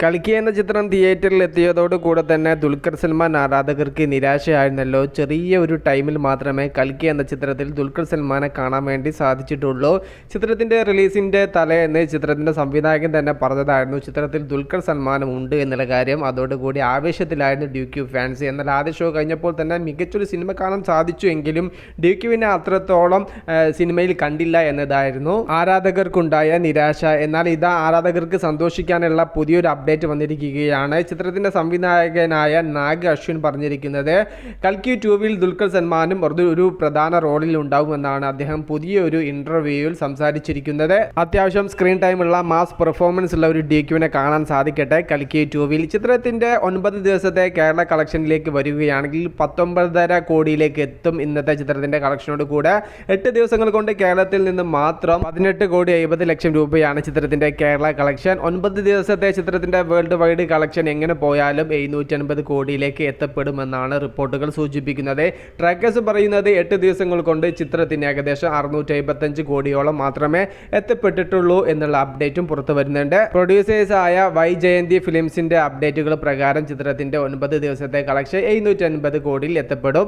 കൽക്കി എന്ന ചിത്രം തിയേറ്ററിൽ എത്തിയതോടുകൂടെ തന്നെ ദുൽഖർ സൽമാൻ ആരാധകർക്ക് നിരാശയായിരുന്നല്ലോ. ചെറിയ ഒരു ടൈമിൽ മാത്രമേ കൽക്കി എന്ന ചിത്രത്തിൽ ദുൽഖർ സൽമാനെ കാണാൻ വേണ്ടി സാധിച്ചിട്ടുള്ളൂ. ചിത്രത്തിൻ്റെ റിലീസിൻ്റെ തലേന്ന് ചിത്രത്തിൻ്റെ സംവിധായകൻ തന്നെ പറഞ്ഞതായിരുന്നു ചിത്രത്തിൽ ദുൽഖർ സൽമാനും ഉണ്ട് എന്നുള്ള കാര്യം. അതോടുകൂടി ആവേശത്തിലായിരുന്നു ഡ്യൂക്യൂ ഫാൻസ്. എന്നാൽ ആദ്യ ഷോ കഴിഞ്ഞപ്പോൾ തന്നെ മികച്ചൊരു സിനിമ കാണാൻ സാധിച്ചു എങ്കിലും ഡ്യൂക്യുവിനെ അത്രത്തോളം സിനിമയിൽ കണ്ടില്ല എന്നതായിരുന്നു ആരാധകർക്കുണ്ടായ നിരാശ. എന്നാൽ ഇതാ ആരാധകർക്ക് സന്തോഷിക്കാനുള്ള പുതിയൊരു അപ്ഡേറ്റ് വന്നിരിക്കുകയാണ്. ചിത്രത്തിന്റെ സംവിധായകനായ നാഗ് അശ്വിൻ പറഞ്ഞിരിക്കുന്നത് കൽക്കി 2 ദുൽഖർ സൽമാനും ഒരു പ്രധാന റോളിൽ ഉണ്ടാകുമെന്നാണ് അദ്ദേഹം പുതിയൊരു ഇന്റർവ്യൂവിൽ സംസാരിച്ചിരിക്കുന്നത്. അത്യാവശ്യം സ്ക്രീൻ ടൈമുള്ള മാസ് പെർഫോമൻസ് ഉള്ള ഒരു ഡ്യൂക്യുവിനെ കാണാൻ സാധിക്കട്ടെ കൽക്കി 2. ചിത്രത്തിന്റെ 9 ദിവസത്തെ കേരള കളക്ഷനിലേക്ക് വരികയാണെങ്കിൽ 19.5 കോടിയിലേക്ക് എത്തും. ഇന്നത്തെ ചിത്രത്തിന്റെ കളക്ഷനോട് കൂടെ 8 ദിവസങ്ങൾ കൊണ്ട് കേരളത്തിൽ നിന്ന് മാത്രം 18,50,00,000 രൂപയാണ് ചിത്രത്തിന്റെ കേരള കളക്ഷൻ. 9 ദിവസത്തെ ചിത്രത്തിന്റെ വേൾഡ് വൈഡ് കളക്ഷൻ എങ്ങനെ പോയാലും 750 കോടിയിലേക്ക് എത്തപ്പെടുമെന്നാണ് റിപ്പോർട്ടുകൾ സൂചിപ്പിക്കുന്നത്. ട്രാക്കേഴ്സ് പറയുന്നത് 8 ദിവസങ്ങൾ കൊണ്ട് ചിത്രത്തിന് ഏകദേശം 655 കോടിയോളം മാത്രമേ എത്തപ്പെട്ടിട്ടുള്ളൂ എന്നുള്ള അപ്ഡേറ്റും പുറത്തു വരുന്നുണ്ട്. പ്രൊഡ്യൂസേഴ്സ് ആയ ജയന്തി ഫിലിംസിന്റെ അപ്ഡേറ്റുകൾ പ്രകാരം ചിത്രത്തിന്റെ 9 ദിവസത്തെ കളക്ഷൻ 750 കോടിയിൽ എത്തപ്പെടും.